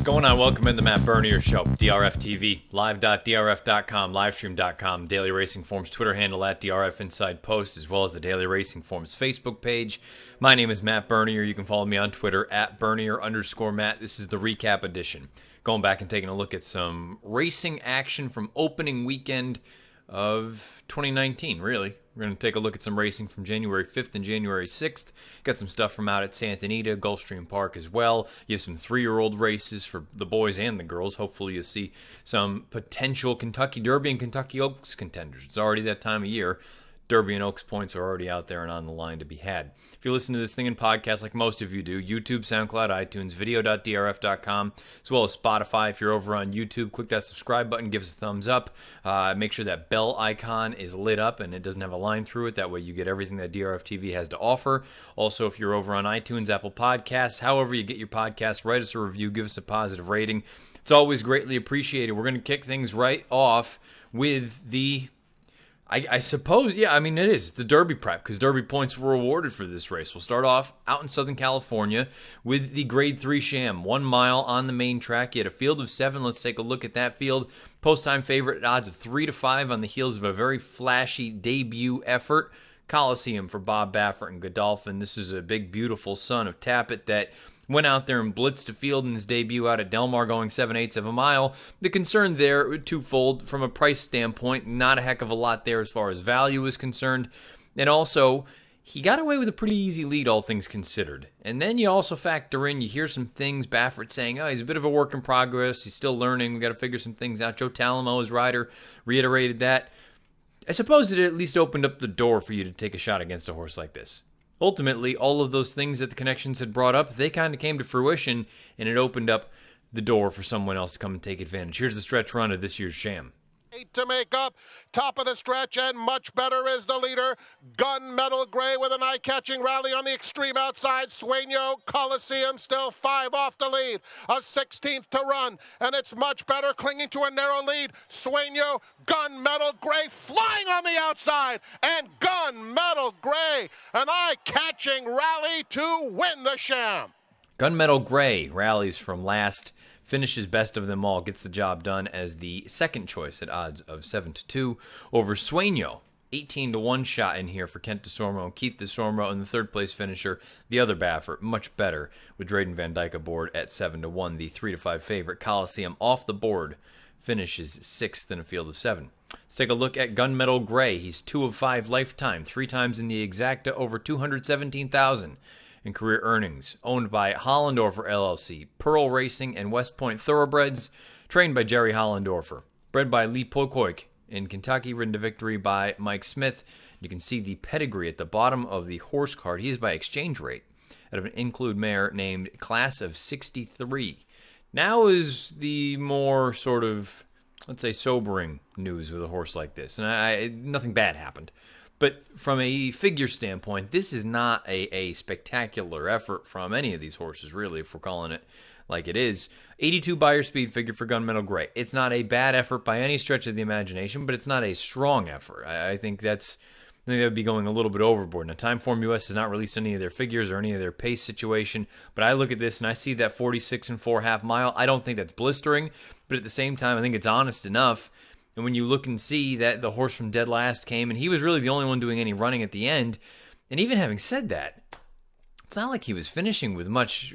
What's going on? Welcome in the Matt Bernier Show, DRF TV, live.drf.com, livestream.com, Daily Racing Forms Twitter handle at DRF Inside Post, as well as the Daily Racing Forms Facebook page. My name is Matt Bernier. You can follow me on Twitter at Bernier_Matt. This is the recap edition. Going back and taking a look at some racing action from opening weekend of 2019, really. We're going to take a look at some racing from January 5th and January 6th. Got some stuff from out at Santa Anita, Gulfstream Park as well. You have some 3-year-old races for the boys and the girls. Hopefully you'll see some potential Kentucky Derby and Kentucky Oaks contenders. It's already that time of year. Derby and Oaks points are already out there and on the line to be had. If you listen to this thing in podcast like most of you do, YouTube, SoundCloud, iTunes, video.drf.com, as well as Spotify. If you're over on YouTube, click that subscribe button, give us a thumbs up. Make sure that bell icon is lit up and it doesn't have a line through it. That way you get everything that DRF TV has to offer. Also, if you're over on iTunes, Apple Podcasts, however you get your podcasts, write us a review, give us a positive rating. It's always greatly appreciated. We're going to kick things right off with the... I suppose, yeah, I mean, it is. It's the Derby prep because Derby points were awarded for this race. We'll start off out in Southern California with the Grade 3 Sham. 1 mile on the main track. You had a field of 7. Let's take a look at that field. Post-time favorite at odds of 3-5 on the heels of a very flashy debut effort. Coliseum for Bob Baffert and Godolphin. This is a big, beautiful son of Tappet that went out there and blitzed a field in his debut out at Del Mar going 7/8 of a mile. The concern there, twofold. From a price standpoint, not a heck of a lot there as far as value is concerned. And also, he got away with a pretty easy lead, all things considered. And then you also factor in, you hear some things, Baffert saying, oh, he's a bit of a work in progress. He's still learning. We got to figure some things out. Joe Talamo, his rider, reiterated that. I suppose it at least opened up the door for you to take a shot against a horse like this. Ultimately, all of those things that the connections had brought up, they kind of came to fruition, and it opened up the door for someone else to come and take advantage. Here's the stretch run of this year's Sham. 8 to make up, top of the stretch, and much better is the leader. Gunmetal Gray with an eye-catching rally on the extreme outside. Sueño Coliseum still 5 off the lead. A 16th to run, and it's much better clinging to a narrow lead. Sueño, Gunmetal Gray flying on the outside, and Gunmetal Gray, an eye-catching rally to win the Sham. Gunmetal Gray rallies from last, finishes best of them all, gets the job done as the second choice at odds of 7-2 over Sueño. 18-1 shot in here for Kent DeSormo and Keith DeSormo, and the third place finisher, the other Baffert, much better with Drayden Van Dyke aboard at 7-1. The 3-5 favorite Coliseum off the board finishes 6th in a field of 7. Let's take a look at Gunmetal Gray. He's 2 of 5 lifetime, 3 times in the exacta, over $217,000 in career earnings. Owned by Hollendorfer LLC, Pearl Racing, and West Point Thoroughbreds. Trained by Jerry Hollendorfer. Bred by Lee Pokoik in Kentucky. Ridden to victory by Mike Smith. You can see the pedigree at the bottom of the horse card. He is by exchange rate out of an include mare named Class of 63. Now is the more sort of, let's say, sobering news with a horse like this. And nothing bad happened. But from a figure standpoint, this is not a spectacular effort from any of these horses, really, if we're calling it like it is. 82 buyer speed figure for Gunmetal Gray. It's not a bad effort by any stretch of the imagination, but it's not a strong effort. I think they would be going a little bit overboard. Now, Timeform US has not released any of their figures or any of their pace situation, but I look at this and I see that 46 4.5 mile. I don't think that's blistering, but at the same time, I think it's honest enough. And when you look and see that the horse from dead last came, and he was really the only one doing any running at the end, and even having said that, it's not like he was finishing with much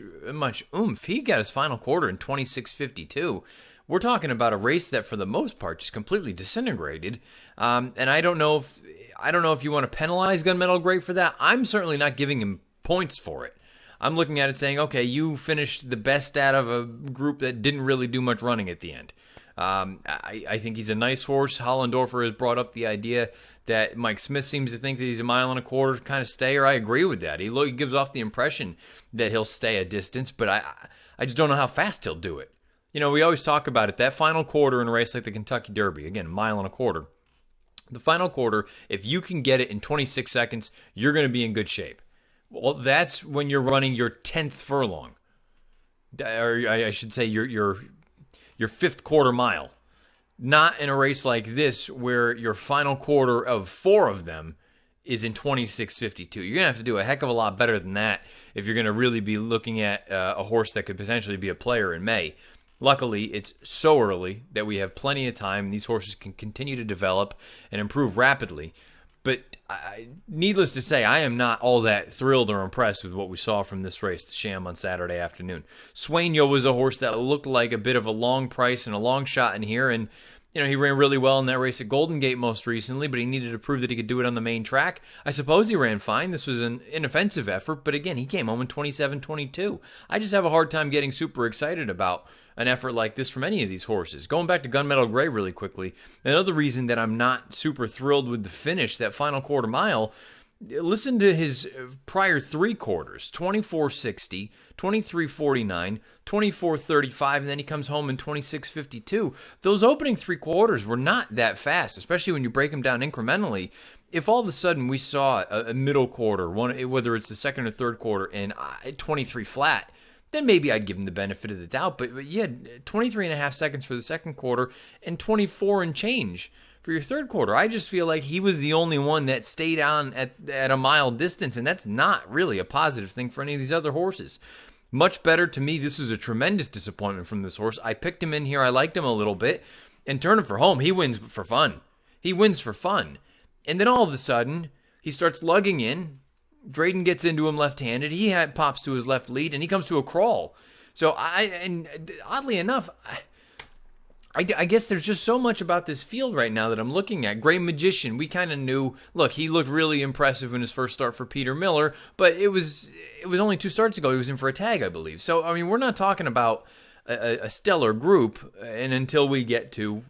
oomph. He got his final quarter in 26:52. We're talking about a race that, for the most part, just completely disintegrated. And I don't know if you want to penalize Gunmetal Gray for that. I'm certainly not giving him points for it. I'm looking at it saying, okay, you finished the best out of a group that didn't really do much running at the end. I think he's a nice horse. Hollendorfer has brought up the idea that Mike Smith seems to think that he's a 1.25 mile kind of stayer. I agree with that. He gives off the impression that he'll stay a distance, but I just don't know how fast he'll do it. You know, we always talk about it. That final quarter in a race like the Kentucky Derby, again, 1.25 miles. The final quarter, if you can get it in 26 seconds, you're going to be in good shape. Well, that's when you're running your 10th furlong. Or I should say your 5th quarter mile. Not in a race like this where your final quarter of 4 of them is in 26:52. You're going to have to do a heck of a lot better than that if you're going to really be looking at a horse that could potentially be a player in May. Luckily, it's so early that we have plenty of time, and these horses can continue to develop and improve rapidly. But needless to say, I am not all that thrilled or impressed with what we saw from this race, the Sham, on Saturday afternoon. Sueño was a horse that looked like a bit of a long price and a long shot in here, and he ran really well in that race at Golden Gate most recently, but he needed to prove that he could do it on the main track. I suppose he ran fine. This was an inoffensive effort, but again, he came home in 27-22. I just have a hard time getting super excited about an effort like this from any of these horses. Going back to Gunmetal Gray really quickly, another reason that I'm not super thrilled with the finish, that final quarter mile, listen to his prior three quarters: 24:60, 23:49, 24:35, and then he comes home in 26:52. Those opening three quarters were not that fast, especially when you break them down incrementally. If all of a sudden we saw a middle quarter, whether it's the second or third quarter, and 23 flat, then maybe I'd give him the benefit of the doubt. But you had 23 and a half seconds for the second quarter and 24 and change for your third quarter. I just feel like he was the only one that stayed on at a mile distance, and that's not really a positive thing for any of these other horses. Much better to me. This was a tremendous disappointment from this horse. I picked him in here. I liked him a little bit. And Turning for Home, he wins for fun. He wins for fun. And then all of a sudden, he starts lugging in. Drayden gets into him left-handed. He pops to his left lead, and he comes to a crawl. So oddly enough, I guess there's just so much about this field right now that I'm looking at. Gray Magician, we kind of knew. Look, he looked really impressive in his first start for Peter Miller, but it was only 2 starts ago. He was in for a tag, I believe. So I mean, we're not talking about a stellar group, and until we get to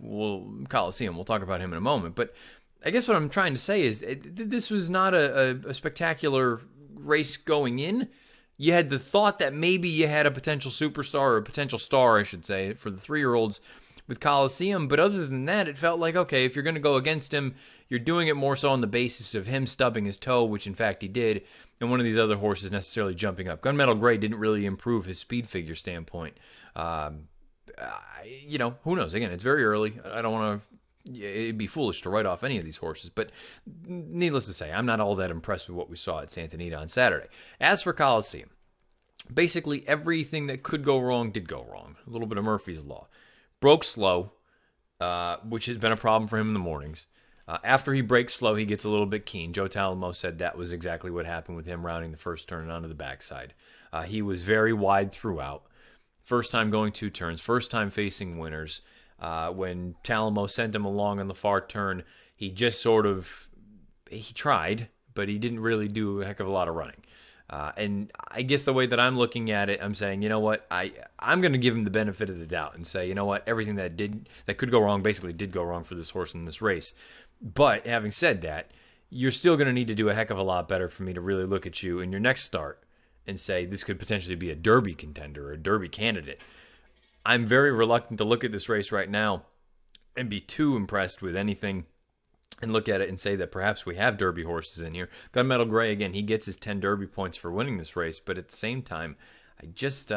Coliseum, we'll talk about him in a moment. But I guess what I'm trying to say is this was not a spectacular race going in. You had the thought that maybe you had a potential superstar, or a potential star, I should say, for the 3-year-olds with Coliseum. But other than that, it felt like, okay, if you're going to go against him, you're doing it more so on the basis of him stubbing his toe, which in fact he did, and one of these other horses necessarily jumping up. Gunmetal Gray didn't really improve his speed figure standpoint. Who knows? Again, it's very early. I don't want to... It'd be foolish to write off any of these horses, but needless to say, I'm not all that impressed with what we saw at Santa Anita on Saturday. As for Coliseum, basically everything that could go wrong did go wrong. A little bit of Murphy's Law. Broke slow, which has been a problem for him in the mornings. After he breaks slow, he gets a little bit keen. Joe Talamo said that was exactly what happened with him rounding the first turn and onto the backside. He was very wide throughout. First time going 2 turns, first time facing winners. When Talamo sent him along on the far turn, he just he tried, but he didn't really do a heck of a lot of running. And I guess the way that I'm looking at it, I'm saying, you know what, I'm going to give him the benefit of the doubt and say, you know what, everything that could go wrong basically did go wrong for this horse in this race. But having said that, you're still going to need to do a heck of a lot better for me to really look at you in your next start and say this could potentially be a Derby contender or a Derby candidate. I'm very reluctant to look at this race right now and be too impressed with anything and look at it and say that perhaps we have Derby horses in here. Gunmetal Gray, again, he gets his 10 Derby points for winning this race, but at the same time, I just,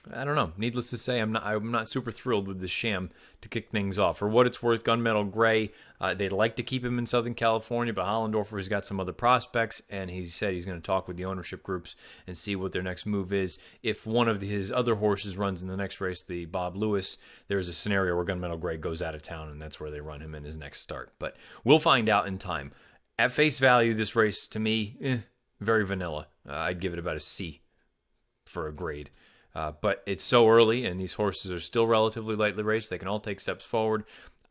I don't know. Needless to say, I'm not super thrilled with the Sham to kick things off. For what it's worth, Gunmetal Gray, they'd like to keep him in Southern California, but Hollendorfer has got some other prospects, and he said he's going to talk with the ownership groups and see what their next move is. If one of his other horses runs in the next race, the Bob Lewis, there's a scenario where Gunmetal Gray goes out of town, and that's where they run him in his next start. But we'll find out in time. At face value, this race, to me, very vanilla. I'd give it about a C for a grade. But it's so early, and these horses are still relatively lightly raced. They can all take steps forward.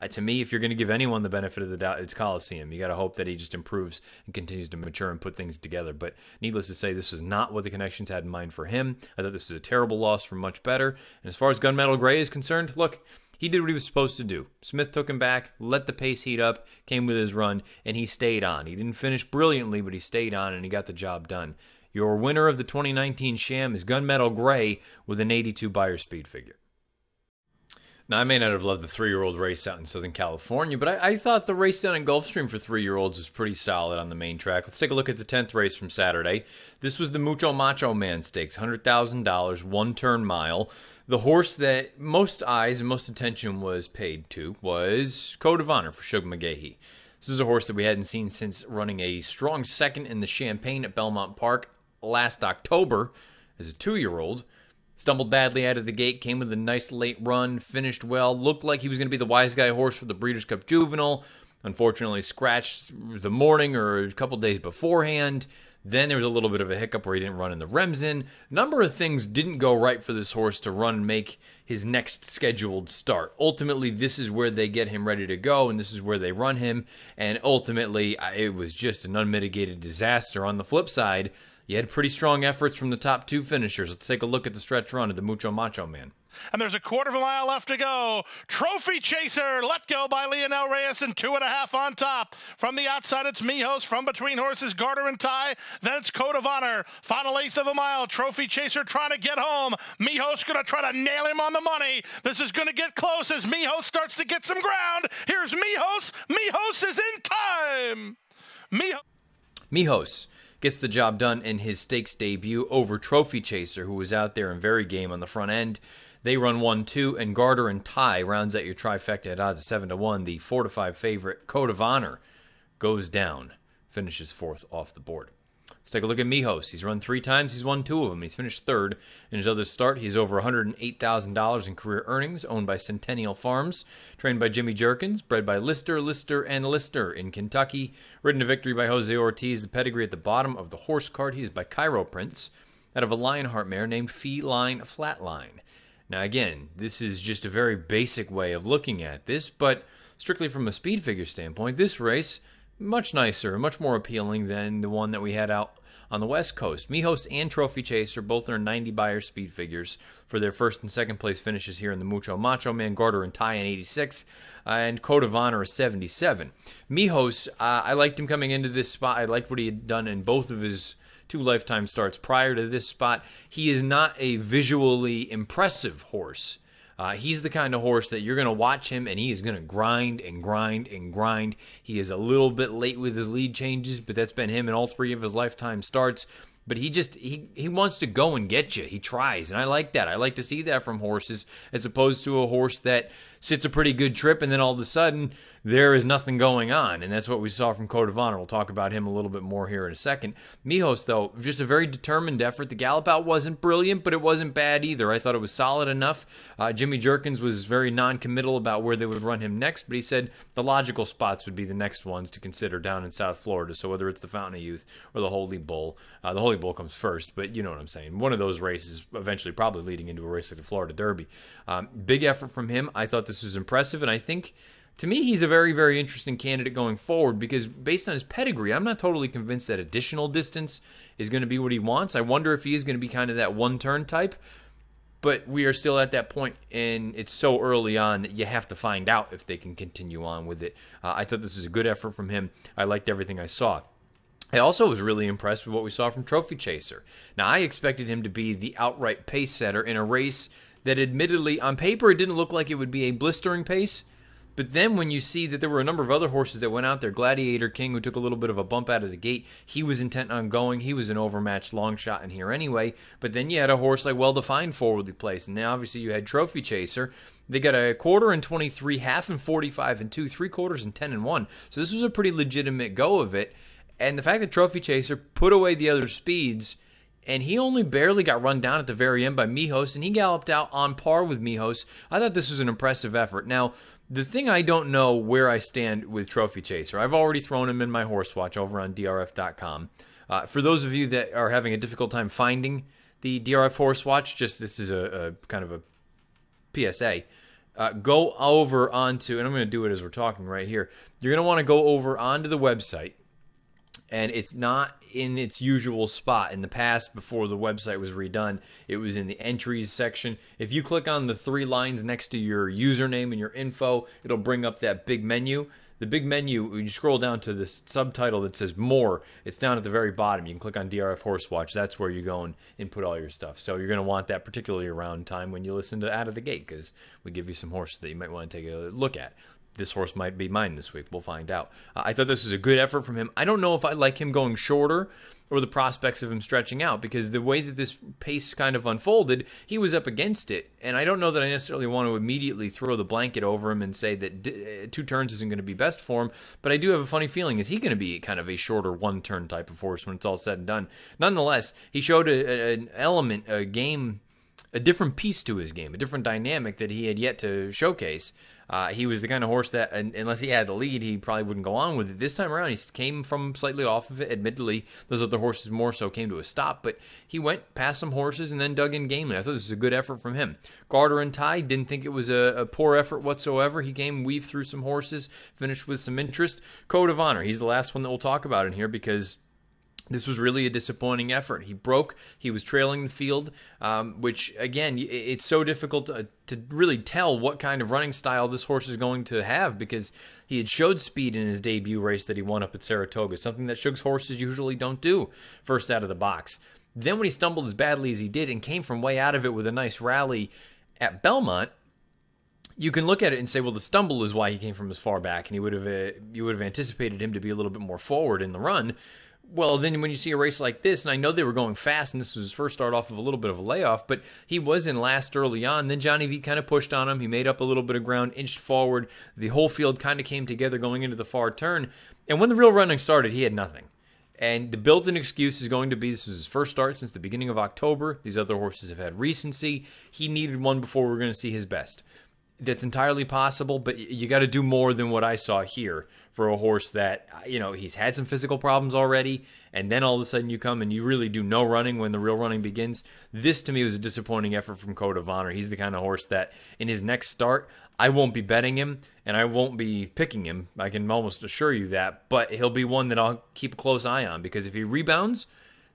To me, if you're going to give anyone the benefit of the doubt, it's Coliseum. You got to hope that he just improves and continues to mature and put things together. But needless to say, this was not what the Connections had in mind for him. I thought this was a terrible loss for Much Better. And as far as Gunmetal Gray is concerned, look, he did what he was supposed to do. Smith took him back, let the pace heat up, came with his run, and he stayed on. He didn't finish brilliantly, but he stayed on, and he got the job done. Your winner of the 2019 Sham is Gunmetal Gray with an 82 Beyer speed figure. Now, I may not have loved the 3-year-old race out in Southern California, but I thought the race down in Gulfstream for 3-year-olds was pretty solid on the main track. Let's take a look at the 10th race from Saturday. This was the Mucho Macho Man Stakes, $100,000, 1-turn mile. The horse that most eyes and most attention was paid to was Code of Honor for Shug McGahee. This is a horse that we hadn't seen since running a strong second in the Champagne at Belmont Park last October as a 2-year-old. Stumbled badly out of the gate, came with a nice late run, finished well, looked like he was going to be the wise guy horse for the Breeders' Cup Juvenile. Unfortunately, scratched the morning or a couple days beforehand. Then there was a little bit of a hiccup where he didn't run in the Remsen. A number of things didn't go right for this horse to run and make his next scheduled start. Ultimately, this is where they get him ready to go, and this is where they run him. And ultimately, it was just an unmitigated disaster. On the flip side, you had pretty strong efforts from the top two finishers. Let's take a look at the stretch run of the Mucho Macho Man. And there's a quarter of a mile left to go. Trophy Chaser, let go by Lionel Reyes, and 2.5 on top. From the outside, it's Mijos. From between horses, Garter and Ty. Then it's Code of Honor. Final eighth of a mile. Trophy Chaser trying to get home. Mijos going to try to nail him on the money. This is going to get close as Mijos starts to get some ground. Here's Mijos. Mijos is in time. Mijos gets the job done in his stakes debut over Trophy Chaser, who was out there and very game on the front end. They run 1-2, and Garter and Ty rounds out your trifecta at odds of 7-1. The 4-5 favorite, Code of Honor, goes down, finishes fourth off the board. Let's take a look at Mijos. He's run 3 times. He's won 2 of them. He's finished third in his other start. He's over $108,000 in career earnings, owned by Centennial Farms, trained by Jimmy Jerkins, bred by Lister and Lister in Kentucky, ridden to victory by Jose Ortiz. The pedigree at the bottom of the horse card. He is by Cairo Prince, out of a Lionheart mare named Feline Flatline. Now, again, this is just a very basic way of looking at this, but strictly from a speed figure standpoint, this race, much nicer, much more appealing than the one that we had out on the West Coast. Mijos and Trophy Chaser both earned 90 Beyer speed figures for their first and second place finishes here in the Mucho Macho Man. Garter and Ty in 86, and Code of Honor is 77. Mijos, I liked him coming into this spot. I liked what he had done in both of his 2 lifetime starts prior to this spot. He is not a visually impressive horse. He's the kind of horse that you're going to watch him and he is going to grind and grind and grind. He is a little bit late with his lead changes, but that's been him in all 3 of his lifetime starts. But he wants to go and get you. He tries, and I like that. I like to see that from horses as opposed to a horse that sits a pretty good trip and then all of a sudden there is nothing going on, and that's what we saw from Code of Honor. We'll talk about him a little bit more here in a second. Mijos, though, just a very determined effort. The gallop out wasn't brilliant, but it wasn't bad either. I thought it was solid enough. Jimmy Jerkins was very non-committal about where they would run him next, but he said the logical spots would be the next ones to consider down in South Florida, so whether it's the Fountain of Youth or the Holy Bull. The Holy Bull comes first, but you know what I'm saying. One of those races eventually probably leading into a race like the Florida Derby. Big effort from him. I thought this was impressive, and I think to me, he's a very, very interesting candidate going forward because based on his pedigree, I'm not totally convinced that additional distance is going to be what he wants. I wonder if he is going to be kind of that one-turn type, but we are still at that point, and it's so early on that you have to find out if they can continue on with it. I thought this was a good effort from him. I liked everything I saw. I also was really impressed with what we saw from Trophy Chaser. Now, I expected him to be the outright pace setter in a race that admittedly, on paper, it didn't look like it would be a blistering pace. But then when you see that there were a number of other horses that went out there, Gladiator King, who took a little bit of a bump out of the gate, he was intent on going. He was an overmatched long shot in here anyway. But then you had a horse like Well-Defined forwardly placed. And then obviously you had Trophy Chaser. They got a quarter and 23, half and 45 and 2, 3/4 and 10 and 1. So this was a pretty legitimate go of it. And the fact that Trophy Chaser put away the other speeds, and he only barely got run down at the very end by Mijos, and he galloped out on par with Mijos. I thought this was an impressive effort. Now, the thing I don't know where I stand with Trophy Chaser, I've already thrown him in my horse watch over on DRF.com. For those of you that are having a difficult time finding the DRF horse watch, just this is a kind of a PSA. Go over onto, and I'm going to do it as we're talking right here. You're going to want to go over onto the website, and it's not in its usual spot. In the past, before the website was redone, it was in the entries section. If you click on the 3 lines next to your username and your info, it'll bring up that big menu. The big menu, when you scroll down to the subtitle that says More, it's down at the very bottom. You can click on DRF Horse Watch. That's where you go and input all your stuff. So you're going to want that particularly around time when you listen to Out of the Gate, because we give you some horses that you might want to take a look at. This horse might be mine this week. We'll find out. I thought this was a good effort from him. I don't know if I like him going shorter or the prospects of him stretching out, because the way that this pace kind of unfolded, he was up against it. And I don't know that I necessarily want to immediately throw the blanket over him and say that 2 turns isn't going to be best for him. But I do have a funny feeling, is he going to be kind of a shorter 1-turn type of horse when it's all said and done? Nonetheless, he showed an element, a game a different piece to his game, a different dynamic that he had yet to showcase. He was the kind of horse that, unless he had the lead, he probably wouldn't go on with it. This time around, he came from slightly off of it. Admittedly, those other horses more so came to a stop, but he went past some horses and then dug in gamely. I thought this was a good effort from him. Garter and Tie, didn't think it was a poor effort whatsoever. He came, weaved through some horses, finished with some interest. Code of Honor, he's the last one that we'll talk about in here because this was really a disappointing effort. He broke. He was trailing the field, which, again, it's so difficult to really tell what kind of running style this horse is going to have because he had showed speed in his debut race that he won up at Saratoga, something that Shug's horses usually don't do first out of the box. Then when he stumbled as badly as he did and came from way out of it with a nice rally at Belmont, you can look at it and say, well, the stumble is why he came from as far back, and you would have anticipated him to be a little bit more forward in the run. Well, then when you see a race like this, and I know they were going fast, and this was his first start off of a little bit of a layoff, but he was in last early on. Then Johnny V kind of pushed on him. He made up a little bit of ground, inched forward. The whole field kind of came together going into the far turn. And when the real running started, he had nothing. And the built-in excuse is going to be this was his first start since the beginning of October. These other horses have had recency. He needed one before we're going to see his best. That's entirely possible, but you got to do more than what I saw here for a horse that, he's had some physical problems already, and then all of a sudden you come and you really do no running when the real running begins. This, to me, was a disappointing effort from Code of Honor. He's the kind of horse that in his next start, I won't be betting him, and I won't be picking him. I can almost assure you that, but he'll be one that I'll keep a close eye on, because if he rebounds,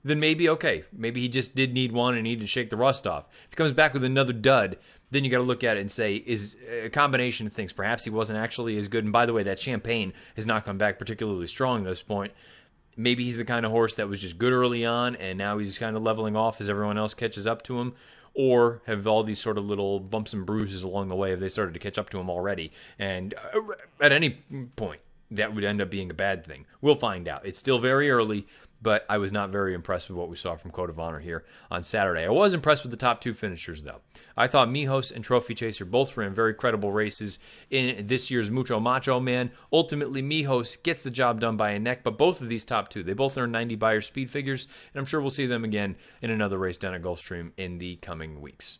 then maybe, okay, maybe he just did need one and needed to shake the rust off. If he comes back with another dud, then you got to look at it and say, is a combination of things. Perhaps he wasn't actually as good. And by the way, that Champagne has not come back particularly strong at this point. Maybe he's the kind of horse that was just good early on, and now he's kind of leveling off as everyone else catches up to him. Or have all these sort of little bumps and bruises along the way, have they started to catch up to him already? And at any point, that would end up being a bad thing. We'll find out. It's still very early, but I was not very impressed with what we saw from Code of Honor here on Saturday. I was impressed with the top two finishers, though. I thought Mijos and Trophy Chaser both ran very credible races in this year's Mucho Macho Man. Ultimately, Mijos gets the job done by a neck, but both of these top two, they both earned 90 Beyer speed figures, and I'm sure we'll see them again in another race down at Gulfstream in the coming weeks.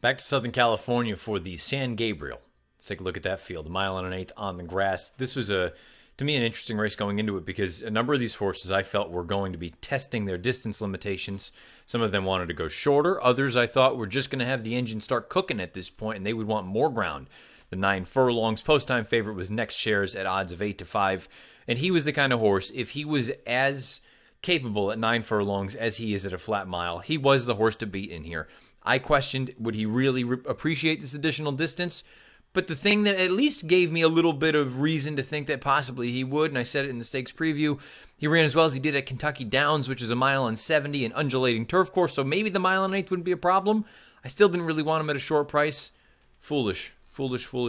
Back to Southern California for the San Gabriel. Let's take a look at that field. 1 1/8 on the grass. This was to me, an interesting race going into it because a number of these horses I felt were going to be testing their distance limitations. Some of them wanted to go shorter. Others I thought were just going to have the engine start cooking at this point, and they would want more ground. The 9 furlongs post-time favorite was Next Shares at odds of 8-5, and he was the kind of horse, if he was as capable at 9 furlongs as he is at a flat mile, he was the horse to beat in here. I questioned, would he really appreciate this additional distance? But the thing that at least gave me a little bit of reason to think that possibly he would, and I said it in the stakes preview, he ran as well as he did at Kentucky Downs, which is 1.70 miles, an undulating turf course, so maybe the 1 1/8 wouldn't be a problem. I still didn't really want him at a short price. Foolish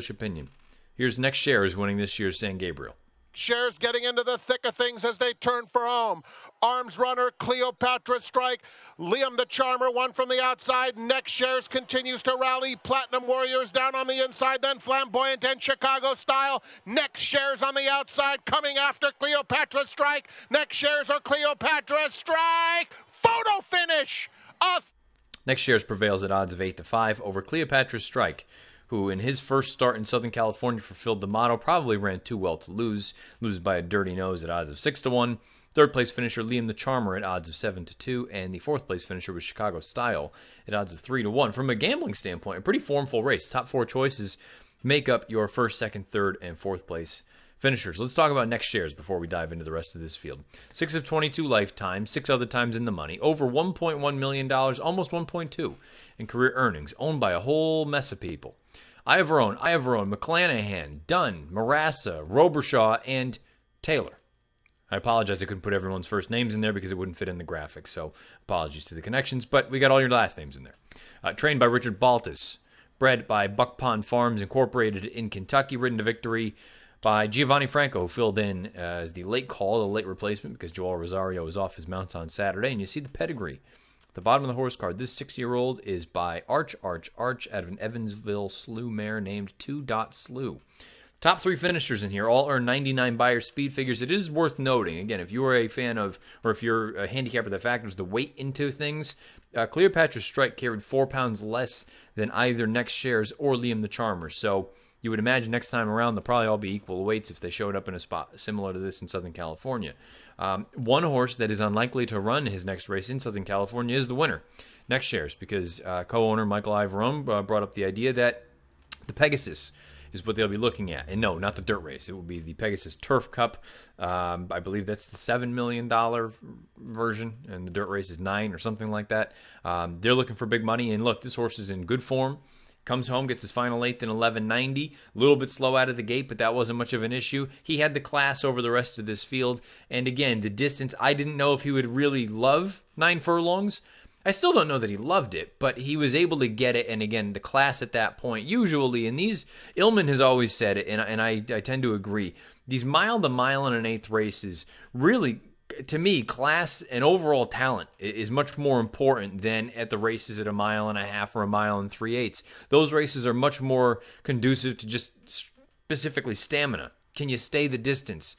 opinion. Here's Next Shares winning this year's San Gabriel. Shares getting into the thick of things as they turn for home. Arms Runner, Cleopatra Strike, Liam the Charmer, one from the outside. Next Shares continues to rally. Platinum Warriors down on the inside, then Flamboyant and Chicago Style. Next Shares on the outside, coming after Cleopatra Strike. Next Shares or Cleopatra Strike. Photo finish. Next Shares prevails at odds of 8-5 over Cleopatra Strike, who in his first start in Southern California fulfilled the motto, probably ran too well to lose. Loses by a dirty nose at odds of 6-1. Third place finisher Liam the Charmer at odds of 7-2, and the fourth place finisher was Chicago Style at odds of 3-1. From a gambling standpoint, a pretty formful race. Top 4 choices make up your first, second, third, and fourth place finishers. Let's talk about Next Shares before we dive into the rest of this field. 6 of 22 lifetime, 6 other times in the money, over $1.1 million, almost 1.2 in career earnings, owned by a whole mess of people. Ivorone, McClanahan, Dunn, Marassa, Robershaw, and Taylor. I apologize I couldn't put everyone's first names in there because it wouldn't fit in the graphics, so apologies to the connections, but we got all your last names in there. Trained by Richard Baltus, bred by Buck Pond Farms Incorporated in Kentucky, ridden to victory by Giovanni Franco, who filled in as the late call, the late replacement, because Joel Rosario was off his mounts on Saturday, and you see the pedigree. The bottom of the horse card, this 6-year-old is by Arch out of an Evansville slew mare named 2. Slew. Top 3 finishers in here all earn 99 Beyer speed figures. It is worth noting, again, if you are a fan of, or if you're a handicapper that factors the weight into things, Cleopatra's Strike carried 4 pounds less than either Next Shares or Liam the Charmer. So you would imagine next time around they'll probably all be equal weights if they showed up in a spot similar to this in Southern California. One horse that is unlikely to run his next race in Southern California is the winner, Next Shares, because co-owner Michael Ivorone brought up the idea that the Pegasus is what they'll be looking at. And no, not the dirt race. It will be the Pegasus Turf Cup. I believe that's the $7 million version, and the dirt race is $9 million or something like that. They're looking for big money. And look, this horse is in good form. Comes home, gets his final 8th in 11.90. A little bit slow out of the gate, but that wasn't much of an issue. He had the class over the rest of this field. And again, the distance, I didn't know if he would really love 9 furlongs. I still don't know that he loved it, but he was able to get it. And again, the class at that point, usually, and these, Illman has always said it, and I tend to agree, these mile to mile and an eighth races really, to me, class and overall talent is much more important than at the races at a mile and a half or a mile and 3/8. Those races are much more conducive to just specifically stamina. Can you stay the distance?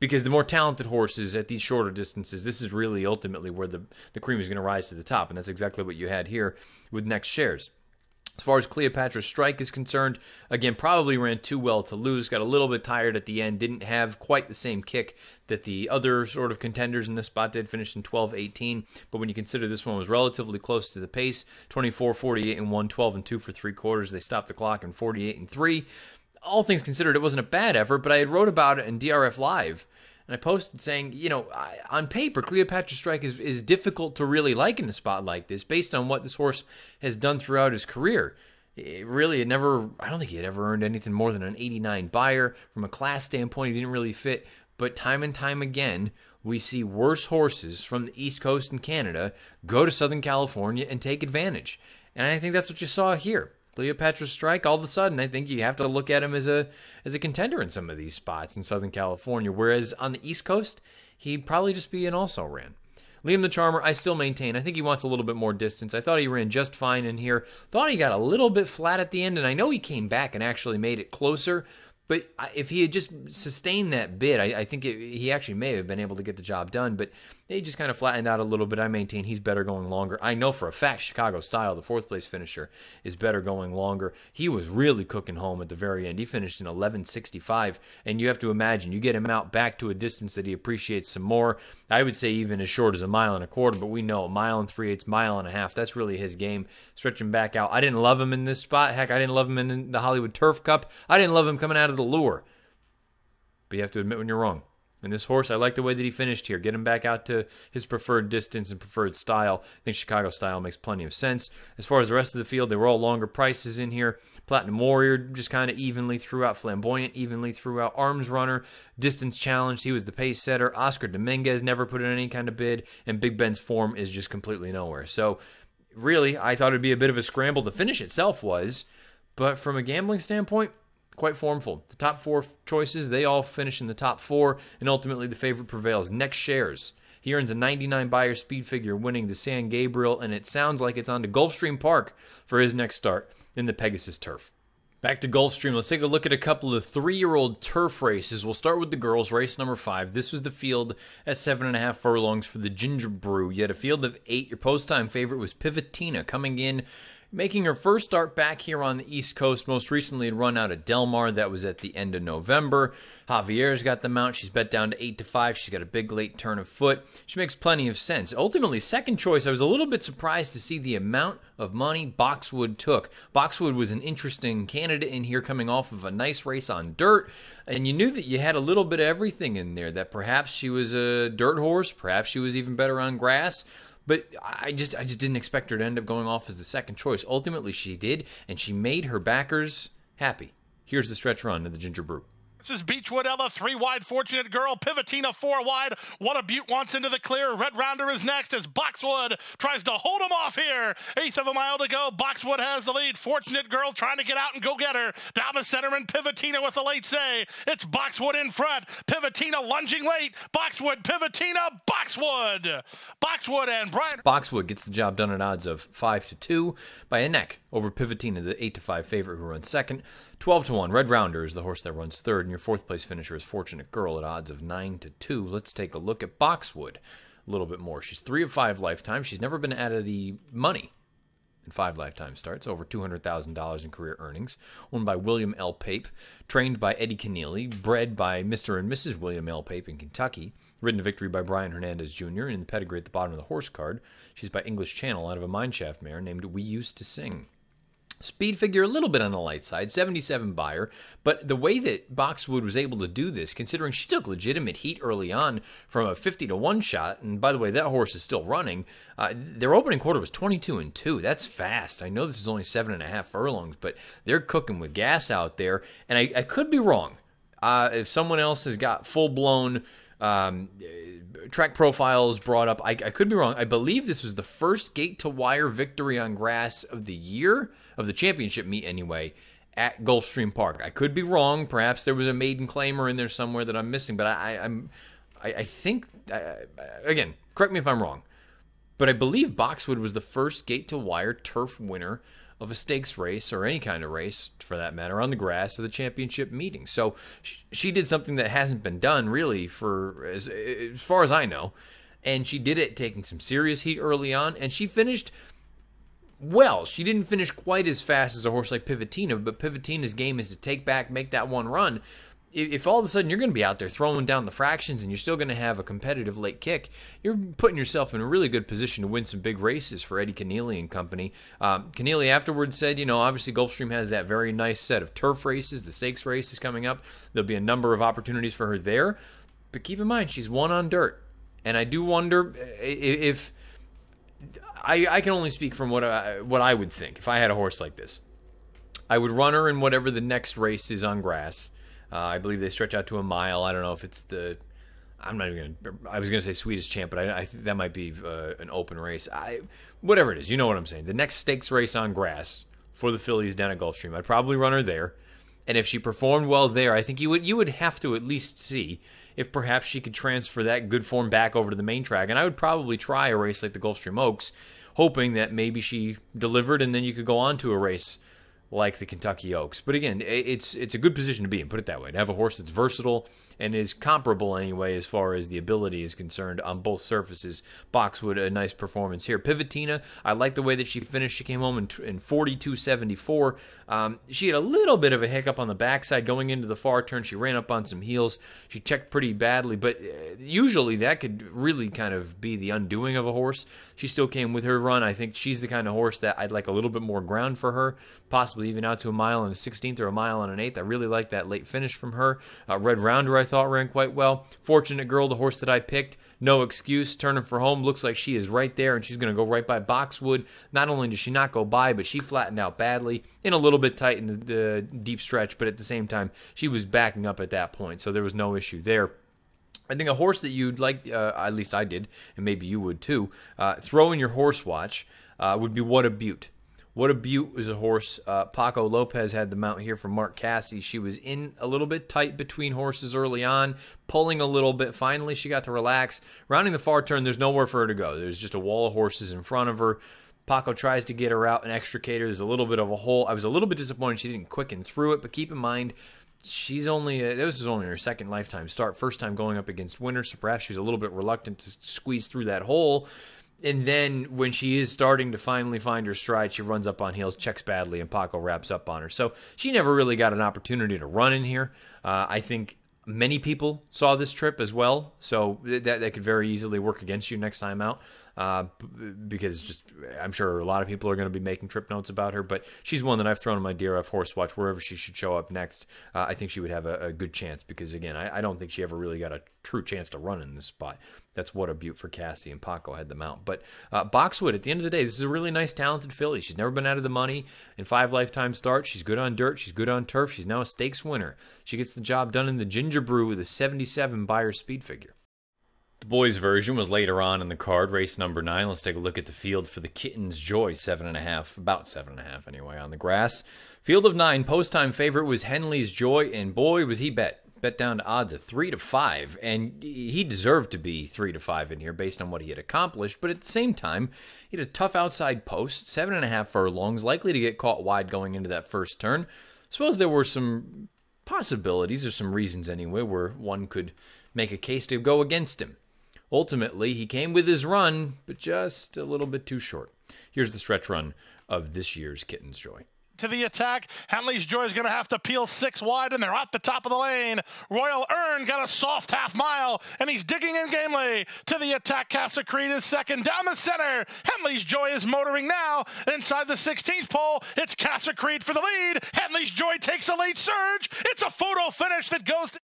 Because the more talented horses at these shorter distances, this is really ultimately where the cream is going to rise to the top. And that's exactly what you had here with Next Shares. As far as Cleopatra's Strike is concerned, again, probably ran too well to lose. Got a little bit tired at the end. Didn't have quite the same kick that the other sort of contenders in this spot did. Finished in 12.18. But when you consider this one was relatively close to the pace, 24.48 and 1, 12 and 2 for 3/4. They stopped the clock in 48 and 3. All things considered, it wasn't a bad effort, but I had wrote about it in DRF Live. And I posted saying, you know, on paper, Cleopatra's Strike is difficult to really like in a spot like this based on what this horse has done throughout his career. I don't think he had ever earned anything more than an 89 Beyer. From a class standpoint, he didn't really fit. But time and time again, we see worse horses from the East Coast and Canada go to Southern California and take advantage. And I think that's what you saw here. Cleopatra's Strike, all of a sudden, I think you have to look at him as a contender in some of these spots in Southern California, whereas on the East Coast, he'd probably just be an also-ran. Liam the Charmer, I still maintain. I think he wants a little bit more distance. I thought he ran just fine in here. Thought he got a little bit flat at the end, and I know he came back and actually made it closer, but if he had just sustained that bid, I think he actually may have been able to get the job done, but he just kind of flattened out a little bit. I maintain he's better going longer. I know for a fact Chicago Style, the 4th place finisher, is better going longer. He was really cooking home at the very end. He finished in 11.65, and you have to imagine, you get him out back to a distance that he appreciates some more. I would say even as short as a mile and a quarter, but we know a mile and 3/8, mile and a half, that's really his game. Stretch him back out. I didn't love him in this spot. Heck, I didn't love him in the Hollywood Turf Cup. I didn't love him coming out of the lure. But you have to admit when you're wrong. And this horse, I like the way that he finished here. Get him back out to his preferred distance and preferred style. I think Chicago Style makes plenty of sense. As far as the rest of the field, they were all longer prices in here. Platinum Warrior just kind of evenly throughout. Flamboyant evenly throughout. Arms Runner, distance challenged. He was the pace setter. Oscar Dominguez never put in any kind of bid. And Big Ben's form is just completely nowhere. So really, I thought it'd be a bit of a scramble. The finish itself was. But from a gambling standpoint, quite formful. The top 4 choices, they all finish in the top 4, and ultimately the favorite prevails. Next Shares. He earns a 99 Beyer speed figure, winning the San Gabriel, and it sounds like it's on to Gulfstream Park for his next start in the Pegasus Turf. Back to Gulfstream, let's take a look at a couple of 3-year-old turf races. We'll start with the girls, race number 5. This was the field at 7.5 furlongs for the Ginger Brew. You had a field of 8. Your post-time favorite was Pivotina, coming in making her first start back here on the East Coast. Most recently had run out at Del Mar. That was at the end of November. Javier's got the mount. She's bet down to 8-5. She's got a big late turn of foot. She makes plenty of sense. Ultimately, second choice, I was a little bit surprised to see the amount of money Boxwood took. Boxwood was an interesting candidate in here coming off of a nice race on dirt. And you knew that you had a little bit of everything in there, that perhaps she was a dirt horse, perhaps she was even better on grass. But I just didn't expect her to end up going off as the second choice. Ultimately, she did, and she made her backers happy. Here's the stretch run of the Ginger Brew. This is Beechwood Ella, 3 wide, Fortunate Girl, Pivotina 4 wide. What a Butte wants into the clear. Red Rounder is next as Boxwood tries to hold him off here. 1/8 of a mile to go. Boxwood has the lead. Fortunate Girl trying to get out and go get her. Down the center and Pivotina with the late say. It's Boxwood in front. Pivotina lunging late. Boxwood, Pivotina, Boxwood. Boxwood and Brian. Boxwood gets the job done at odds of 5-2 by a neck over Pivotina, the 8-5 favorite who runs second. 12-1, Red Rounder is the horse that runs third, and your fourth place finisher is Fortunate Girl at odds of 9-2. Let's take a look at Boxwood a little bit more. She's 3 of 5 lifetime. She's never been out of the money in 5 lifetime starts, over $200,000 in career earnings. Owned by William L. Pape, trained by Eddie Keneally, bred by Mr. and Mrs. William L. Pape in Kentucky, ridden to victory by Brian Hernandez Jr., and in the pedigree at the bottom of the horse card. She's by English Channel out of a mineshaft mare named We Used to Sing. Speed figure a little bit on the light side, 77 buyer, but the way that Boxwood was able to do this, considering she took legitimate heat early on from a 50-1 shot, and by the way, that horse is still running, their opening quarter was 22-2. That's fast. I know this is only 7.5 furlongs, but they're cooking with gas out there, and I could be wrong. If someone else has got full-blown track profiles brought up, I could be wrong. I believe this was the first gate-to-wire victory on grass of the year, of the championship meet anyway, at Gulfstream Park. I could be wrong. Perhaps there was a maiden claimer in there somewhere that I'm missing, but I think, again, correct me if I'm wrong, but I believe Boxwood was the first gate-to-wire turf winner of a stakes race, or any kind of race for that matter, on the grass of the championship meeting. So she did something that hasn't been done really for as far as I know, and she did it taking some serious heat early on, and she finished well. She didn't finish quite as fast as a horse like Pivotina, but Pivotina's game is to take back, make that one run. If all of a sudden you're going to be out there throwing down the fractions and you're still going to have a competitive late kick, you're putting yourself in a really good position to win some big races for Eddie Keneally and company. Keneally afterwards said, you know, obviously Gulfstream has that very nice set of turf races. The stakes race is coming up. There'll be a number of opportunities for her there. But keep in mind, she's won on dirt. And I do wonder if... I can only speak from what I would think. If I had a horse like this, I would run her in whatever the next race is on grass. I believe they stretch out to a mile. I don't know if it's the... I'm not even going to... I was going to say Swedish Champ, but I think that might be an open race. Whatever it is, you know what I'm saying. The next stakes race on grass for the fillies down at Gulfstream, I'd probably run her there. And if she performed well there, I think you would have to at least see if perhaps she could transfer that good form back over to the main track. And I would probably try a race like the Gulfstream Oaks, hoping that maybe she delivered and then you could go on to a race like the Kentucky Oaks. But again, it's a good position to be in, put it that way, to have a horse that's versatile and is comparable anyway as far as the ability is concerned on both surfaces. Boxwood, a nice performance here. Pivotina, I like the way that she finished. She came home in 42.74. She had a little bit of a hiccup on the backside going into the far turn. She ran up on some heels. She checked pretty badly, but usually that could really kind of be the undoing of a horse. She still came with her run. I think she's the kind of horse that I'd like a little bit more ground for her, possibly even out to a mile and a 16th or a mile and an 8th. I really like that late finish from her. Red Rounder, I thought, ran quite well. Fortunate Girl, the horse that I picked, no excuse, turning for home. Looks like she is right there, and she's going to go right by Boxwood. Not only does she not go by, but she flattened out badly, in a little bit tight in the deep stretch, but at the same time, she was backing up at that point, so there was no issue there. I think a horse that you'd like, at least I did, and maybe you would too, throw in your horse watch would be What a Beaut. What a Beaut is a horse. Paco Lopez had the mount here from Mark Casse. She was in a little bit tight between horses early on, pulling a little bit. Finally, she got to relax. Rounding the far turn, there's nowhere for her to go. There's just a wall of horses in front of her. Paco tries to get her out and extricate her. There's a little bit of a hole. I was a little bit disappointed she didn't quicken through it, but keep in mind, she's only, this is only her second lifetime start, first time going up against winners, so perhaps she's a little bit reluctant to squeeze through that hole. And then when she is starting to finally find her stride, she runs up on heels, checks badly, and Paco wraps up on her. So she never really got an opportunity to run in here. I think many people saw this trip as well, so that could very easily work against you next time out. Because just I'm sure a lot of people are going to be making trip notes about her, but she's one that I've thrown in my DRF horse watch wherever she should show up next. I think she would have a good chance because, again, I don't think she ever really got a true chance to run in this spot. That's What a Beaut for Casse, and Paco had the mount. But Boxwood, at the end of the day, this is a really nice, talented filly. She's never been out of the money in 5 lifetime starts. She's good on dirt. She's good on turf. She's now a stakes winner. She gets the job done in the Ginger Brew with a 77 buyer speed figure. The boys' version was later on in the card, race number 9. Let's take a look at the field for the Kittens Joy, 7.5, about 7.5 anyway, on the grass. Field of 9, post-time favorite was Henley's Joy, and boy, was he bet down to odds of 3-5, and he deserved to be 3-5 in here based on what he had accomplished, but at the same time, he had a tough outside post, 7.5 furlongs, likely to get caught wide going into that first turn. suppose there were some possibilities, or some reasons anyway, where one could make a case to go against him. Ultimately, he came with his run, but just a little bit too short. Here's the stretch run of this year's Kittens Joy. To the attack, Ynez Joy is going to have to peel 6 wide, and they're at the top of the lane. Royal Earn got a soft half mile, and he's digging in gamely. To the attack, Casa Creed is second down the center. Ynez Joy is motoring now inside the 16th pole. It's Casa Creed for the lead. Ynez Joy takes a late surge. It's a photo finish that goes to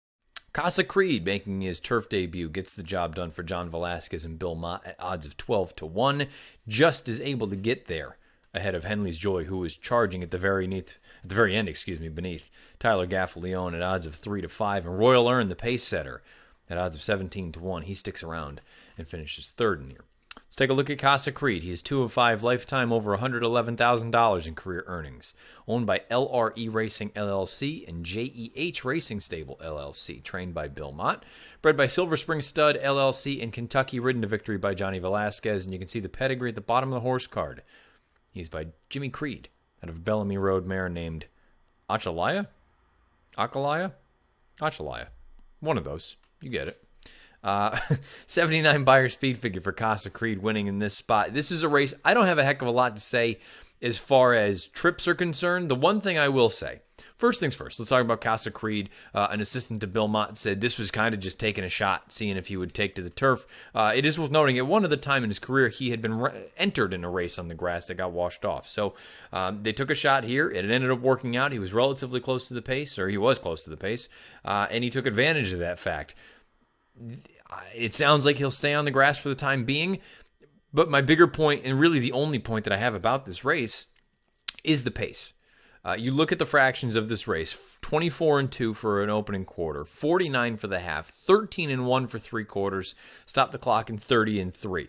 Casa Creed, making his turf debut, gets the job done for John Velasquez and Bill Mott at odds of 12-1. Just is able to get there ahead of Ynez Joy, who was charging at the very end, beneath Tyler Gaffalione at odds of 3-5, and Royal Earn, the pace setter, at odds of 17-1. He sticks around and finishes third in here. Let's take a look at Casa Creed. He is 2 of 5 lifetime, over $111,000 in career earnings. Owned by LRE Racing LLC and JEH Racing Stable LLC. Trained by Bill Mott. Bred by Silver Spring Stud LLC in Kentucky. Ridden to victory by Johnny Velasquez. And you can see the pedigree at the bottom of the horse card. He's by Jimmy Creed, out of Bellamy Road mare named Achalaya? Achalaya? Achalaya. One of those. You get it. 79 Beyer speed figure for Casa Creed winning in this spot. This is a race. I don't have a heck of a lot to say as far as trips are concerned. The one thing I will say, first things first, let's talk about Casa Creed. An assistant to Bill Mott said this was kind of just taking a shot, seeing if he would take to the turf. It is worth noting at one other time in his career, he had been entered in a race on the grass that got washed off. So they took a shot here. It ended up working out. He was relatively close to the pace, or he was close to the pace, and he took advantage of that fact. It sounds like he'll stay on the grass for the time being, but my bigger point, and really the only point that I have about this race, is the pace. You look at the fractions of this race, 24-2 for an opening quarter, 49 for the half, 13-1 for 3 quarters, stop the clock in 30-3.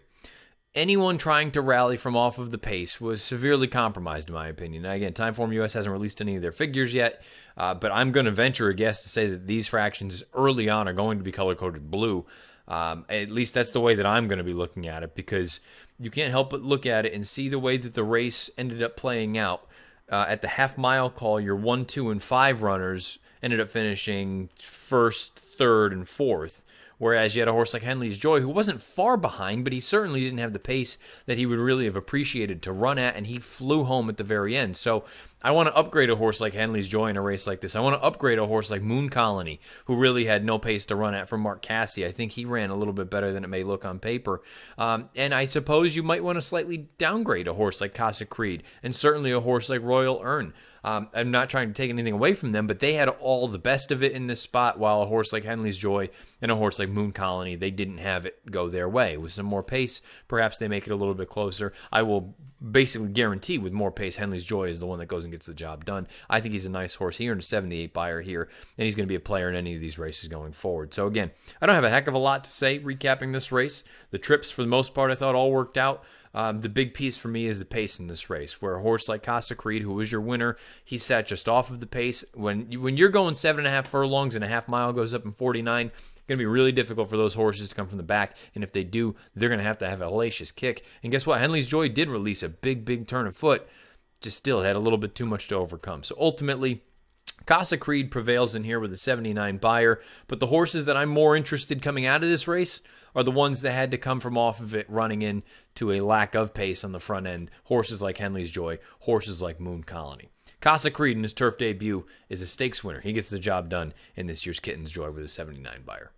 Anyone trying to rally from off of the pace was severely compromised, in my opinion. Now, again, Timeform US hasn't released any of their figures yet, but I'm going to venture a guess to say that these fractions early on are going to be color-coded blue. At least that's the way that I'm going to be looking at it, because you can't help but look at it and see the way that the race ended up playing out. At the half-mile call, your 1, 2, and 5 runners ended up finishing first, third, and fourth. Whereas you had a horse like Ynez Joy, who wasn't far behind, but he certainly didn't have the pace that he would really have appreciated to run at, and he flew home at the very end. So I want to upgrade a horse like Ynez Joy in a race like this. I want to upgrade a horse like Moon Colony, who really had no pace to run at, from Mark Casse. I think he ran a little bit better than it may look on paper. And I suppose you might want to slightly downgrade a horse like Casa Creed, and certainly a horse like Royal Earn. I'm not trying to take anything away from them, but they had all the best of it in this spot, while a horse like Ynez Joy and a horse like Moon Colony, they didn't have it go their way. With some more pace, perhaps they make it a little bit closer. I will basically guarantee with more pace, Ynez Joy is the one that goes and gets the job done. I think he's a nice horse here, and a 78 Beyer here, and he's going to be a player in any of these races going forward. So again, I don't have a heck of a lot to say recapping this race. The trips, for the most part, I thought all worked out. The big piece for me is the pace in this race, where a horse like Casa Creed, who was your winner, he sat just off of the pace. When you're going 7.5 furlongs and a half mile goes up in 49, it's going to be really difficult for those horses to come from the back, and if they do, they're going to have a hellacious kick. And guess what? Ynez Joy did release a big turn of foot, just still had a little bit too much to overcome. So ultimately, Casa Creed prevails in here with a 79 Beyer, but the horses that I'm more interested coming out of this race are the ones that had to come from off of it, running into a lack of pace on the front end. Horses like Ynez Joy, horses like Moon Colony. Casa Creed in his turf debut is a stakes winner. He gets the job done in this year's Kittens Joy with a 79 Beyer.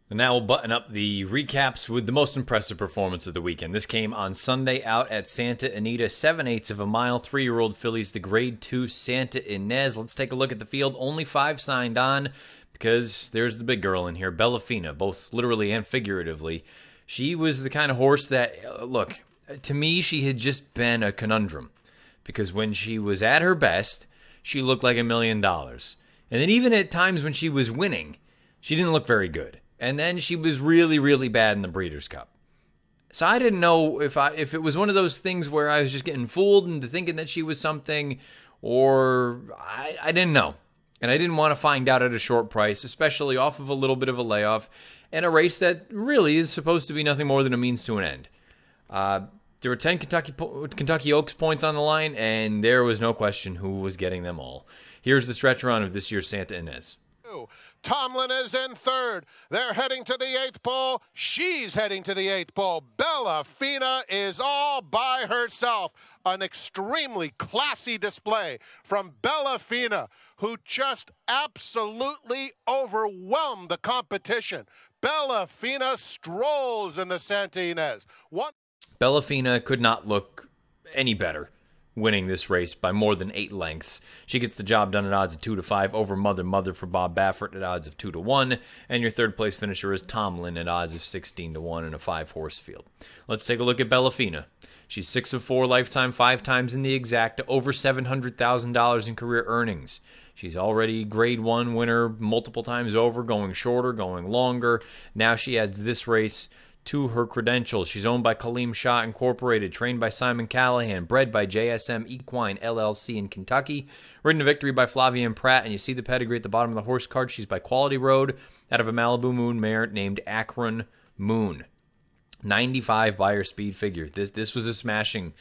And now we'll button up the recaps with the most impressive performance of the weekend. This came on Sunday out at Santa Anita, 7/8 of a mile, 3-year-old fillies, the Grade 2 Santa Ynez. Let's take a look at the field. Only 5 signed on, because there's the big girl in here, Bellafina, both literally and figuratively. She was the kind of horse that, look, to me, she had just been a conundrum, because when she was at her best, she looked like $1 million. And then even at times when she was winning, she didn't look very good. And then she was really bad in the Breeders' Cup. So I didn't know if it was one of those things where I was just getting fooled into thinking that she was something, or I didn't know. And I didn't want to find out at a short price, especially off of a little bit of a layoff, and a race that really is supposed to be nothing more than a means to an end. There were 10 Kentucky Oaks points on the line, and there was no question who was getting them all. Here's the stretch run of this year's Santa Ynez. Tomlin is in third. They're heading to the 8th pole. She's heading to the 8th pole. Bella Fina is all by herself. An extremely classy display from Bella Fina, who just absolutely overwhelmed the competition. Bella Fina strolls in the Santa Ynez. Bella Fina could not look any better winning this race by more than 8 lengths. She gets the job done at odds of 2-5 over Mother Mother for Bob Baffert at odds of 2-1, and your third place finisher is Tomlin at odds of 16-1 in a 5-horse field. Let's take a look at Bella Fina. She's 6 of 4 lifetime, 5 times in the exacta, over $700,000 in career earnings. She's already grade 1 winner multiple times over, going shorter, going longer. Now she adds this race to her credentials. She's owned by Kaleem Shah Incorporated, trained by Simon Callahan, bred by JSM Equine LLC in Kentucky, ridden to victory by Flavien Prat, and you see the pedigree at the bottom of the horse card. She's by Quality Road out of a Malibu Moon mare named Akron Moon. 95 Beyer speed figure. This was a smashing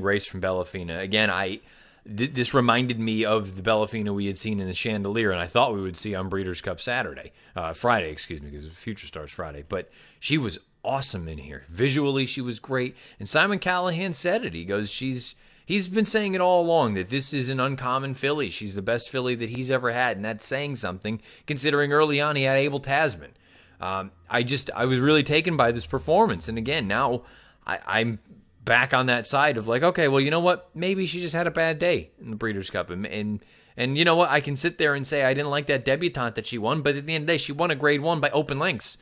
race from Bella Fina. Again, this reminded me of the Bella Fina we had seen in the Chandelier, and I thought we would see on Breeders' Cup Friday, excuse me, because it was Future Stars Friday. But she was awesome in here. Visually, she was great. And Simon Callahan said it. He goes, he's been saying it all along that this is an uncommon filly. She's the best filly that he's ever had, and that's saying something, considering early on he had Abel Tasman. I was really taken by this performance. And again, now I'm back on that side of like, okay, well, you know what? Maybe she just had a bad day in the Breeders' Cup. And you know what? I can sit there and say I didn't like that debutante that she won, but at the end of the day, she won a grade 1 by open lengths.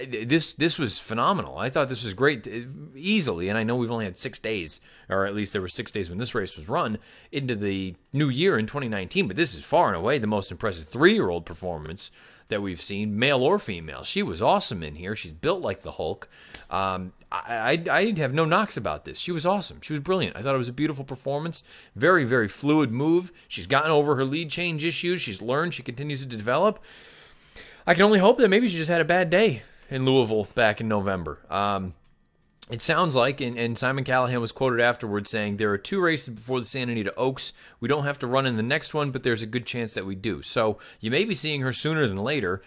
This was phenomenal. I thought this was great easily, and I know we've only had 6 days, or at least there were 6 days when this race was run into the new year in 2019, but this is far and away the most impressive 3-year-old performance that we've seen, male or female. She was awesome in here. She's built like the Hulk. I have no knocks about this. She was awesome. She was brilliant. I thought it was a beautiful performance. Very, very fluid move. She's gotten over her lead change issues. She's learned. She continues to develop. I can only hope that maybe she just had a bad day in Louisville back in November. It sounds like, and Simon Callahan was quoted afterwards saying, there are 2 races before the Santa Anita Oaks. We don't have to run in the next one, but there's a good chance that we do. So you may be seeing her sooner than later.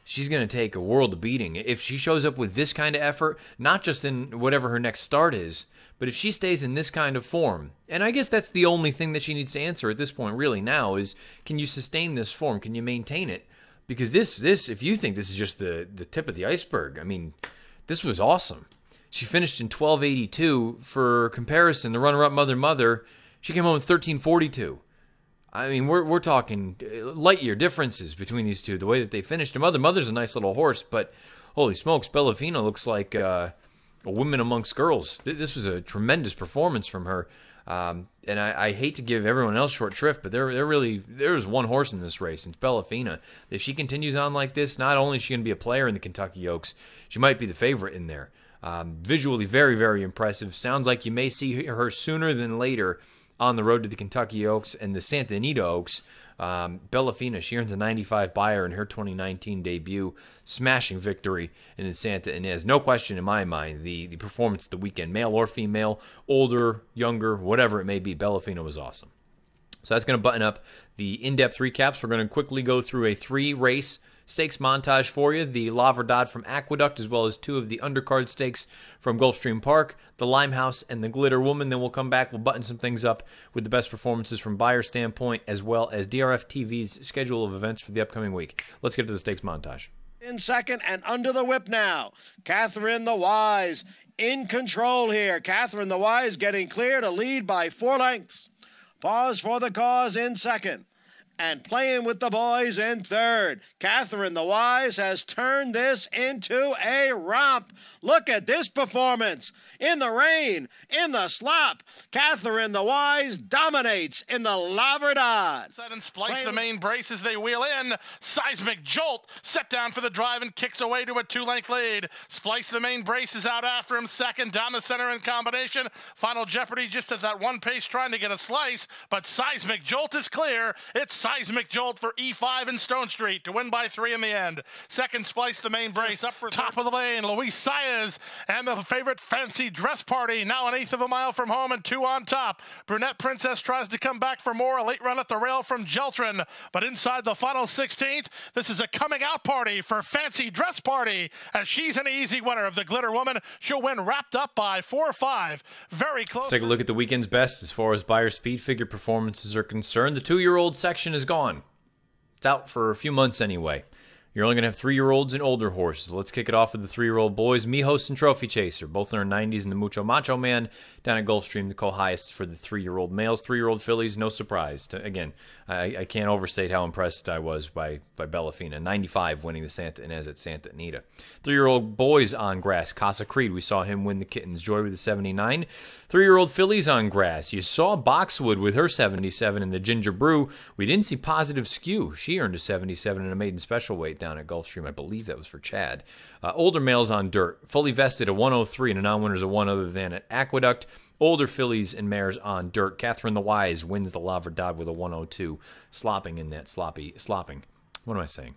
She's going to take a world of beating. If she shows up with this kind of effort, not just in whatever her next start is, but if she stays in this kind of form, and I guess that's the only thing that she needs to answer at this point really now is, can you sustain this form? Can you maintain it? Because this, if you think this is just the tip of the iceberg, I mean, this was awesome. She finished in 12:82. For comparison, the runner-up Mother, she came home in 13:42. I mean, we're talking light year differences between these two. The way that they finished. And Mother's a nice little horse, but holy smokes, Bella Fina looks like a woman amongst girls. This was a tremendous performance from her. And I hate to give everyone else short shrift, but there's one horse in this race, and it's Bella Fina. If she continues on like this, not only is she going to be a player in the Kentucky Oaks, she might be the favorite in there. Visually very, very impressive. Sounds like you may see her sooner than later on the road to the Kentucky Oaks and the Santa Anita Oaks. Bella Fina, she earns a 95 Beyer in her 2019 debut. Smashing victory in the Santa Ynez. No question in my mind, the performance of the weekend, male or female, older, younger, whatever it may be, Bella Fina was awesome. So that's going to button up the in-depth recaps. We're going to quickly go through a 3-race stakes montage for you. The La Verdad from Aqueduct, as well as 2 of the undercard stakes from Gulfstream Park, the Limehouse and the Glitter Woman. Then we'll come back, we'll button some things up with the best performances from Beyer standpoint, as well as DRF TV's schedule of events for the upcoming week. Let's get to the stakes montage. In second and under the whip now, Catherine the Wise in control here. Catherine the Wise getting clear to lead by 4 lengths. Pause for the Cause in second. And playing with the boys in third. Catherine the Wise has turned this into a romp. Look at this performance. In the rain, in the slop, Catherine the Wise dominates in the La Verdad. And splice the main brace as they wheel in. Seismic Jolt set down for the drive and kicks away to a 2-length lead. Splice the main brace is out after him second, down the center in combination. Final Jeopardy just at that 1 pace trying to get a slice, but Seismic Jolt is clear. It's seismic jolt for E5 and Stone Street to win by 3 in the end. Second place, the main brace. Up for top of the lane, Luis Saez and the favorite Fancy Dress Party, now an eighth of a mile from home and 2 on top. Brunette Princess tries to come back for more. A late run at the rail from Geltrin, but inside the final 16th, this is a coming out party for Fancy Dress Party, as she's an easy winner of the Glitter Woman. She'll win wrapped up by 4-5. Very close. Let's take a look at the weekend's best as far as buyer speed figure performances are concerned. The 2-year-old section is gone. It's out for a few months anyway. You're only going to have 3-year-olds and older horses. Let's kick it off with the 3-year-old boys. Mijos and Trophy Chaser, both in their 90s, and the Mucho Macho Man down at Gulfstream, the co-highest for the 3-year-old males. 3-year-old fillies, no surprise. Again, I can't overstate how impressed I was by Bellafina. 95 winning the Santa Ynez at Santa Anita. 3-year-old boys on grass. Casa Creed, we saw him win the Kittens Joy with the 79. 3-year-old fillies on grass. You saw Boxwood with her 77 in the Ginger Brew. We didn't see Positive Skew. She earned a 77 in a maiden special weight down at Gulfstream. I believe that was for Chad. Older males on dirt. Fully vested, a 103, and a non-winner's a 1 other than at Aqueduct. Older fillies and mares on dirt. Catherine the Wise wins the La Verdad with a 102. Slopping in that slopping. What am I saying?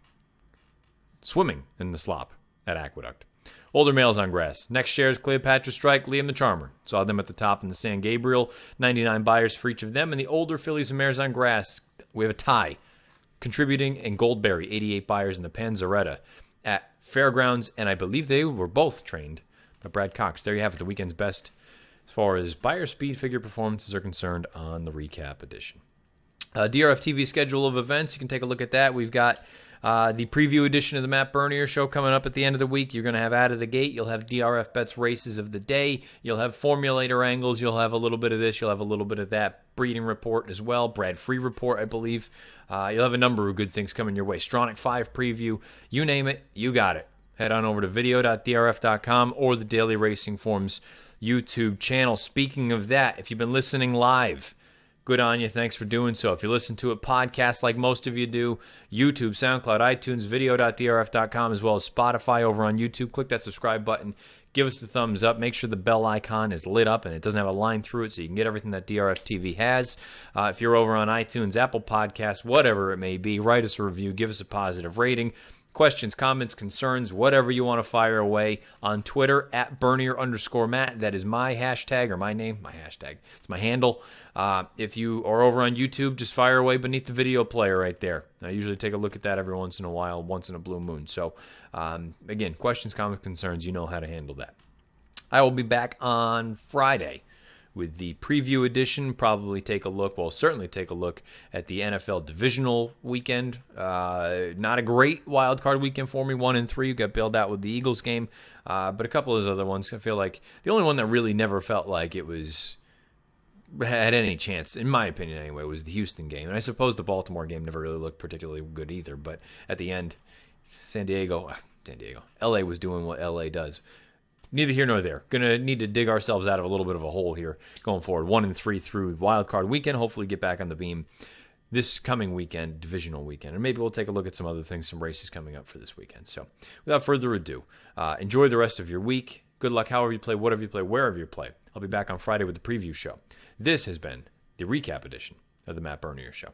Swimming in the slop at Aqueduct. Older males on grass. Next shares, Cleopatra Strike, Liam the Charmer. Saw them at the top in the San Gabriel. 99 buyers for each of them. And the older fillies and mares on grass, we have a tie. Contributing and Goldberry, 88 buyers in the Panzeretta at Fairgrounds. And I believe they were both trained by Brad Cox. There you have it, the weekend's best as far as buyer speed figure performances are concerned on the recap edition. DRF TV schedule of events, you can take a look at that. We've got the preview edition of the Matt Bernier show coming up at the end of the week. You're going to have out of the gate. You'll have DRF bets races of the day. You'll have formulator angles. You'll have a little bit of this. You'll have a little bit of that. Breeding report as well. Brad Free report, I believe. You'll have a number of good things coming your way. Stronach 5 preview. You name it, you got it. Head on over to video.drf.com or the Daily Racing Forms YouTube channel. Speaking of that, if you've been listening live, good on you. Thanks for doing so. If you listen to a podcast like most of you do, YouTube, SoundCloud, iTunes, video.drf.com, as well as Spotify over on YouTube, click that subscribe button. Give us the thumbs up. Make sure the bell icon is lit up and it doesn't have a line through it so you can get everything that DRF TV has. If you're over on iTunes, Apple Podcasts, whatever it may be, write us a review. Give us a positive rating. Questions, comments, concerns, whatever you want to fire away on Twitter at Bernier_Matt. That is my hashtag, or my name, my hashtag. It's my handle. If you are over on YouTube, just fire away beneath the video player right there. I usually take a look at that every once in a while, once in a blue moon. So, again, questions, comments, concerns, you know how to handle that. I will be back on Friday with the preview edition. Probably take a look, well, certainly take a look at the NFL divisional weekend. Not a great wild card weekend for me. 1 and 3, you got bailed out with the Eagles game. But a couple of those other ones, I feel like the only one that really never felt like it had any chance, in my opinion anyway, was the Houston game. And I suppose the Baltimore game never really looked particularly good either. But at the end, LA was doing what LA does. Neither here nor there. Going to need to dig ourselves out of a little bit of a hole here going forward. 1 and 3 through wild card weekend. Hopefully get back on the beam this coming weekend, divisional weekend. And maybe we'll take a look at some other things, some races coming up for this weekend. So without further ado, enjoy the rest of your week. Good luck however you play, whatever you play, wherever you play. I'll be back on Friday with the preview show. This has been the recap edition of the Matt Bernier Show.